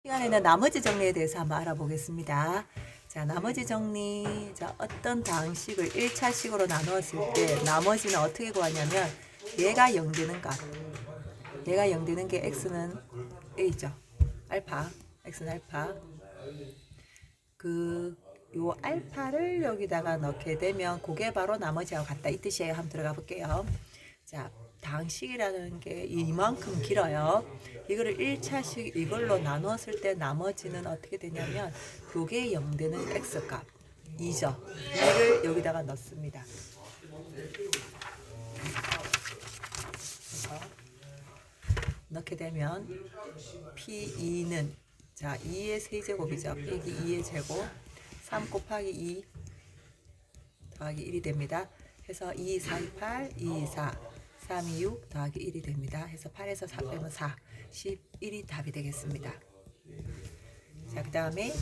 시간에는 나머지 정리에 대해서 한번 알아보겠습니다. 자, 나머지 정리. 자, 어떤 방식을 1차식으로 나누었을 때 나머지는 어떻게 구하냐면 얘가 0 되는 값. 얘가 0 되는 게 x는 a죠. 알파. x는 알파. 요 알파를 여기다가 넣게 되면 그게 바로 나머지하고 같다. 이 뜻이에요. 한번 들어가 볼게요. 자, 당식이라는 게 이만큼 길어요. 이거를 1차식 이걸로 나눴을 때 나머지는 어떻게 되냐면 요게 0 되는 x값 2죠. 이를 여기다가 넣습니다. 넣게 되면 P2는 자 2의 세제곱이죠. 빼기 2의 제곱 3 곱하기 2 더하기 1이 됩니다. 해서 2, 4, 8, 2, 4 3, 2, 6 더하기 1이 됩니다. 해서 8에서 4 빼면 4, 11이 답이 되겠습니다. 자, 그 다음에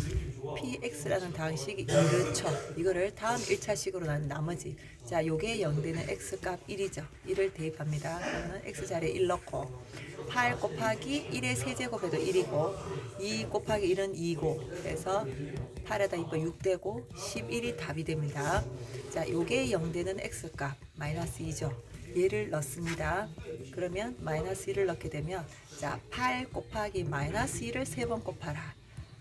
px라는 방식이 이렇죠. 이거를 다음 1차식으로 나눈 나머지. 자, 요게 0 되는 x값 1이죠. 1을 대입합니다. 그러면 x자리에 1 넣고 8 곱하기 1의 세제곱에도 1이고 2 곱하기 1은 2고 해서 8에다 2번 6 되고 11이 답이 됩니다. 자, 요게 0 되는 x값 마이너스 2죠. 얘를 넣습니다. 그러면 마이너스 1을 넣게 되면 자, 8 곱하기 마이너스 1을 3번 곱하라.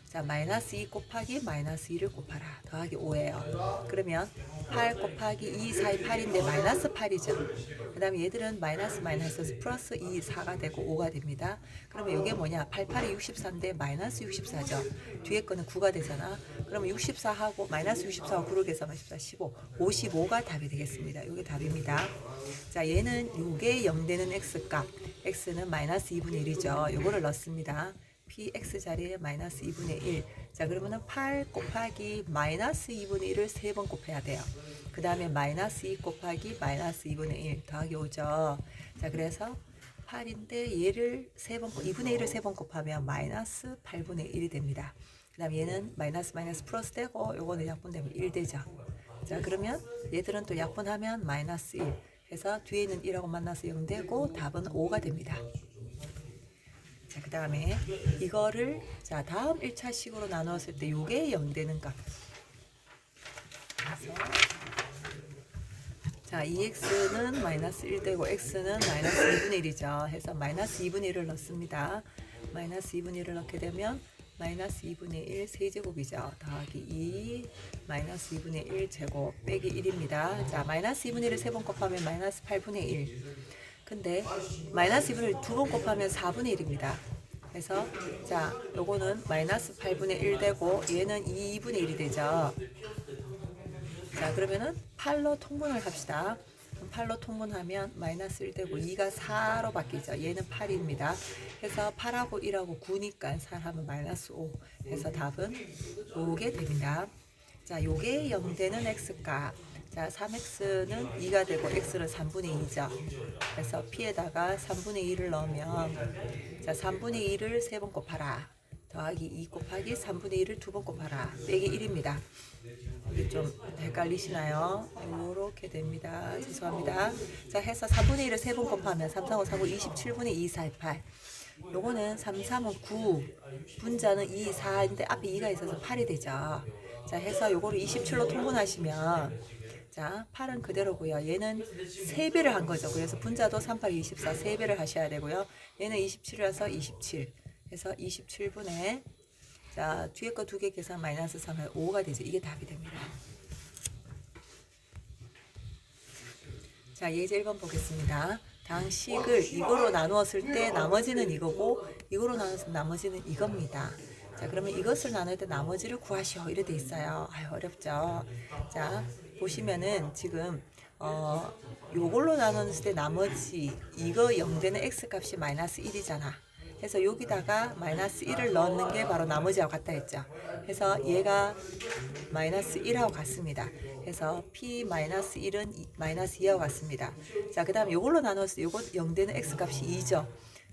자, 마이너스 2 곱하기 마이너스 2를 곱하라. 더하기 5예요. 그러면 8 곱하기 2, 4, 8인데 마이너스 8이죠. 그 다음에 얘들은 마이너스 마이너스 플러스 2, 4가 되고 5가 됩니다. 그러면 이게 뭐냐? 8, 8이 64인데 마이너스 64죠. 뒤에 거는 9가 되잖아. 그러면 64하고 마이너스 64하고 9를 계산하면 14, 15, 55가 답이 되겠습니다. 이게 답입니다. 자, 얘는 요게 0 되는 x값. x는 마이너스 2분의 1이죠. 요거를 넣습니다. px 자리에 마이너스 2분의 1. 자, 그러면은 8 곱하기 마이너스 2분의 1을 3번 곱해야 돼요. 그 다음에 마이너스 2 곱하기 마이너스 2분의 1 더하기 5죠. 자, 그래서 8인데 얘를 3번, 2분의 1을 3번 곱하면 마이너스 8분의 1이 됩니다. 그 다음에 얘는 마이너스 마이너스 플러스 되고 요거는 약분되면 1 되죠. 자, 그러면 얘들은 또 약분하면 마이너스 1 해서 뒤에는 1하고 만나서 0 되고 답은 5가 됩니다. 자, 그 다음에 이거를 자 다음 1차식으로 나누었을 때 요게 0 되는 값. 그래서 자, 2x는 마이너스 1 되고 x는 마이너스 2분의 1이죠. 해서 마이너스 2분의 1을 넣습니다. 마이너스 2분의 1을 넣게 되면 마이너스 2분의 1 세제곱이죠. 더하기 2 마이너스 2분의 1 제곱 빼기 1입니다. 자, 마이너스 2분의 1을 3번 곱하면 마이너스 8분의 1. 근데 마이너스 2분의 1 2번 곱하면 4분의 1입니다. 그래서 자, 요거는 마이너스 8분의 1 되고 얘는 2분의 1이 되죠. 자, 그러면은 8로 통분을 합시다. 8로 통분하면 마이너스 1 되고 2가 4로 바뀌죠. 얘는 8입니다. 그래서 8하고 1하고 9니까 4하면 마이너스 5. 해서 답은 요게 됩니다. 자, 요게 0 되는 x값. 자, 3x는 2가 되고 x는 3분의 2죠. 그래서 p에다가 3분의 2를 넣으면 자, 3분의 2를 3번 곱하라. 더하기 2 곱하기 3분의 1을 2번 곱하라. 빼기 1입니다. 이게 좀 헷갈리시나요? 이렇게 됩니다. 죄송합니다. 자, 해서 3분의 1을 3번 곱하면 3, 4, 5, 4, 9, 27분의 2, 4, 8. 요거는 3, 3은 9, 분자는 2, 4인데 앞에 2가 있어서 8이 되죠. 자, 해서 요거를 27로 통분하시면 자, 8은 그대로고요. 얘는 3배를 한 거죠. 그래서 분자도 3, 8, 24 3배를 하셔야 되고요. 얘는 27이라서 27. 해서 27분의 자, 뒤에 거 두 개 계산 마이너스 3은 5가 되죠. 이게 답이 됩니다. 자, 예제 1번 보겠습니다. 당식을 이거로 나누었을 때 나머지는 이거고 이거로 나눴을 때 나머지는 이겁니다. 자, 그러면 이것을 나눌 때 나머지를 구하시오. 이래 돼 있어요. 아유, 어렵죠. 자, 보시면은 지금 요걸로 나눴을 때 나머지 이거 0 되는 x값이 마이너스 1이잖아. 해서 여기다가 마이너스 1을 넣는 게 바로 나머지하고 같다 했죠. 해서 얘가 마이너스 1하고 같습니다. 해서 p 마이너스 1은 마이너스 2하고 같습니다. 자, 그 다음 요걸로 나눴을 때 요거 0 되는 x값이 2죠.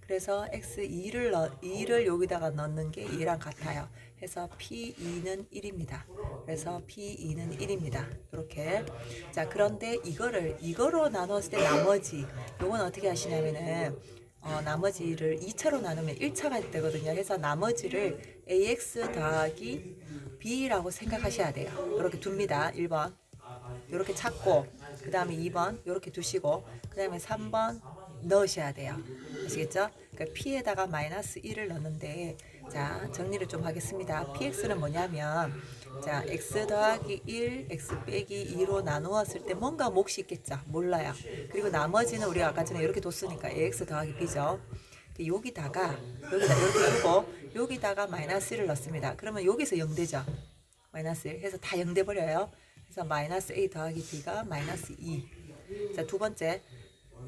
그래서 x2를 여기다가 넣는 게 얘랑 같아요. 해서 p2는 1입니다. 그래서 p2는 1입니다. 이렇게. 자, 그런데 이거로 나눴을 때 나머지 요건 어떻게 하시냐면은 나머지를 2차로 나누면 1차가 되거든요. 그래서 나머지를 ax 더하기 b라고 생각하셔야 돼요. 이렇게 둡니다. 1번 이렇게 찾고 그 다음에 2번 이렇게 두시고 그 다음에 3번 넣으셔야 돼요. 아시겠죠? 그러니까 p에다가 마이너스 1을 넣는데 자 정리를 좀 하겠습니다. px는 뭐냐면 자 x 더하기 1 x 빼기 2로 나누었을 때 뭔가 몫이 있겠죠? 몰라요. 그리고 나머지는 우리가 아까 전에 이렇게 뒀으니까 ax 더하기 b죠. 여기다가 이렇게 두고 여기다가 마이너스 1을 넣습니다. 그러면 여기서 0되죠? 마이너스 1 해서 다 0돼 버려요. 그래서 마이너스 a 더하기 b가 마이너스 2. 자, 두 번째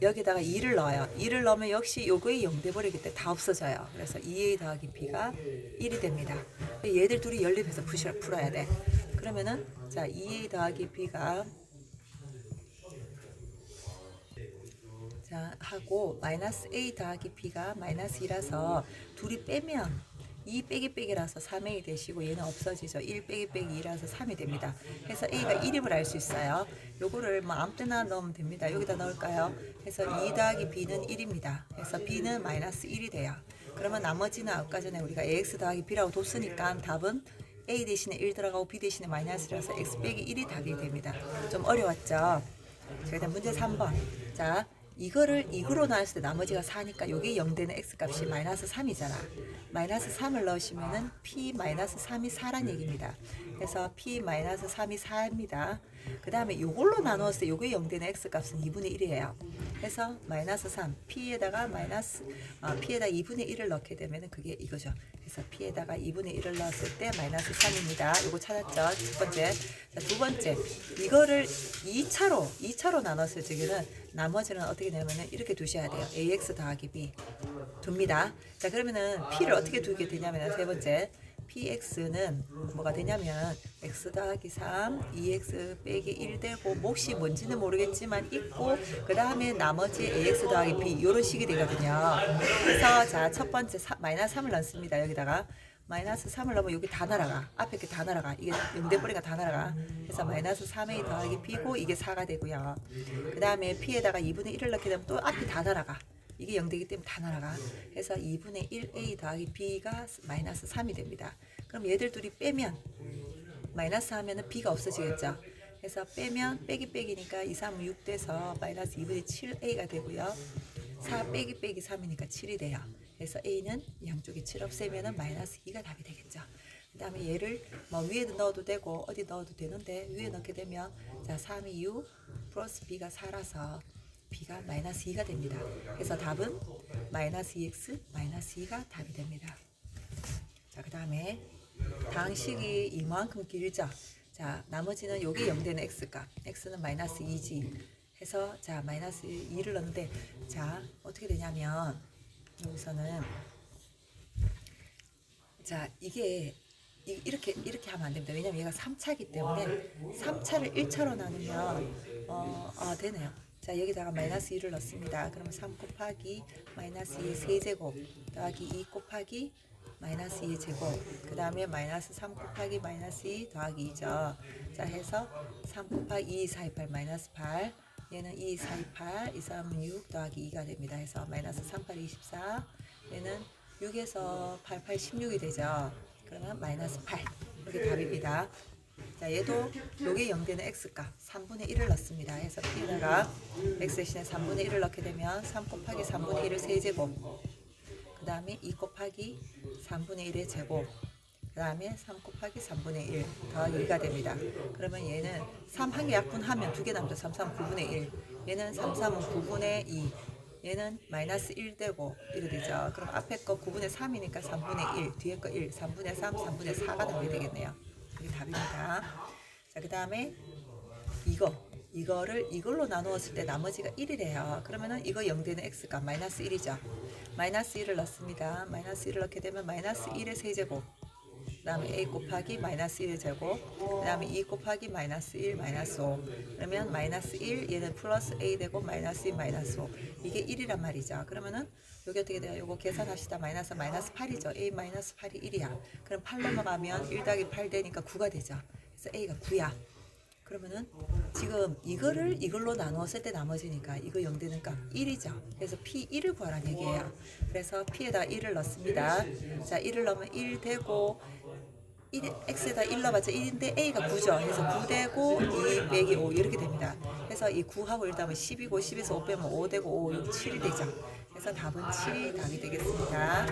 여기다가 2를 넣어요. 2를 넣으면 역시 요거의 0돼 버리기 때문에 다 없어져요. 그래서 2a 더하기 b가 1이 됩니다. 얘들 둘이 연립해서 풀어야 돼. 그러면은 자 2a 더하기 b가 자 하고 마이너스 a 더하기 b가 마이너스 2라서 둘이 빼면 2 빼기 빼기라서 3a 되시고 얘는 없어지죠. 1 빼기 빼기 2라서 3이 됩니다. 그래서 a가 1임을 알 수 있어요. 요거를 뭐 아무 때나 넣으면 됩니다. 여기다 넣을까요? 그래서 2 더하기 b는 1입니다. 그래서 b는 마이너스 1이 돼요. 그러면 나머지는 아까 전에 우리가 ax 더하기 b라고 뒀으니까 답은 a 대신에 1 들어가고 b 대신에 마이너스라서 x 빼기 1이 답이 됩니다. 좀 어려웠죠? 자, 일단 문제 3번. 자, 이거를 이거로 나눴을 때 나머지가 4니까 요게 0 되는 x값이 마이너스 3이잖아. 마이너스 3을 넣으시면은 p 마이너스 3이 4란 얘기입니다. 그래서 p 마이너스 3이 4입니다. 그 다음에 요걸로 나누었을 때 요게 0 되는 x값은 2분의 1이에요. 그래서 마이너스 3 p에다가 p에다 2분의 1을 넣게 되면은 그게 이거죠. 그래서 p에다가 2분의 1을 넣었을 때 마이너스 3입니다. 요거 찾았죠? 첫 번째. 자, 두 번째. 이거를 2차로 나눴을 적에는 나머지는 어떻게 되냐면은 이렇게 두셔야 돼요. ax 더하기 b 둡니다. 자, 그러면은 p를 어떻게 두게 되냐면 세 번째. px는 뭐가 되냐면 x 더하기 3 2x 빼기 1 되고 몫이 뭔지는 모르겠지만 있고 그 다음에 나머지 ax 더하기 b 이런 식이 되거든요. 그래서 자, 첫 번째 마이너스 3을 넣습니다. 여기다가 마이너스 3을 넣으면 여기 다 날아가. 앞에 게 다 날아가. 이게 0돼 버리니까 다 날아가. 그래서 마이너스 3a 더하기 b고 이게 4가 되고요. 그 다음에 p에다가 2분의 1을 넣게 되면 또 앞이 다 날아가. 이게 0 되기 때문에 다 날아가. 그래서 2분의 1a 더하기 b가 마이너스 3이 됩니다. 그럼 얘들 둘이 빼면 마이너스 하면은 b가 없어지겠죠. 그래서 빼면 빼기 빼기니까 2, 3, 6 돼서 마이너스 2분의 7a가 되고요. 4 빼기 빼기 3이니까 7이 돼요. 그래서 a는 양쪽에 7 없애면은 마이너스 2가 답이 되겠죠. 그 다음에 얘를 뭐 위에도 넣어도 되고 어디 넣어도 되는데 위에 넣게 되면 자 3이 6 플러스 b가 4라서 b가 마이너스 2가 됩니다. 그래서 답은 마이너스 2x 마이너스 2가 답이 됩니다. 자, 그 다음에 방식이 이만큼 길죠. 자, 나머지는 여기 0 되는 x값 x는 마이너스 2지 해서 자 마이너스 2를 넣는데 자 어떻게 되냐면 여기서는 자 이게 이렇게 하면 안 됩니다. 왜냐면 얘가 3차이기 때문에 3차를 1차로 나누면 되네요. 자, 여기다가 마이너스 2를 넣습니다. 그러면 3 곱하기 마이너스 2의 세제곱 더하기 2 곱하기 마이너스 2의 제곱 그 다음에 마이너스 3 곱하기 마이너스 2 더하기 2죠. 자, 해서 3 곱하기 2, 4, 2, 8 마이너스 8 얘는 2, 4, 2, 8 2, 3, 6 더하기 2가 됩니다. 해서 마이너스 3, 8, 24 얘는 6에서 8, 8, 16이 되죠. 그러면 마이너스 8 이렇게 답입니다. 자, 얘도 요게 0 되는 x값 3분의 1을 넣습니다. 해서 p에다가 x 대신에 3분의 1을 넣게 되면 3 곱하기 3분의 1을 세제곱 그 다음에 2 곱하기 3분의 1의 제곱 그 다음에 3 곱하기 3분의 1 더하기 2가 됩니다. 그러면 얘는 3 한 개 약분하면 2개 남죠. 3, 3, 9분의 1 얘는 3, 3은 9분의 2 얘는 마이너스 1 되고 이렇게 되죠. 그럼 앞에 거 9분의 3이니까 3분의 1 뒤에 거 1 3분의 3 3분의 4가 답이 되겠네요. 이게 답입니다. 자, 그 다음에 이거를 이걸로 나누었을 때 나머지가 1이래요. 그러면은 이거 0 되는 x가 마이너스 1이죠. 마이너스 1을 넣습니다. 마이너스 1을 넣게 되면 마이너스 1의 세제곱 그 다음에 a 곱하기 마이너스 1의 제곱 그 다음에 2 곱하기 마이너스 1 마이너스 5 그러면 마이너스 1 얘는 플러스 a 되고 마이너스 2 마이너스 5 이게 1이란 말이죠. 그러면은 여기 어떻게 돼요? 요거 계산합시다. 마이너스 8이죠. a 마이너스 8이 1이야. 그럼 8 넘어가면 1 더하기 8 되니까 9가 되죠. 그래서 a가 9야. 그러면은 지금 이거를 이걸로 나누었을 때 나머지니까 이거 0 되는 값 1이죠. 그래서 P1을 구하라는 얘기예요. 그래서 P에다 1을 넣습니다. 자, 1을 넣으면 1 되고 1, X에다 1 넣어봤자 1인데 A가 9죠. 그래서 9 되고 2 빼기 5 이렇게 됩니다. 그래서 이 9하고 1 더하면 10이고 10에서 5 빼면 5 되고 5, 6, 7이 되죠. 그래서 답은 7이 답이 되겠습니다.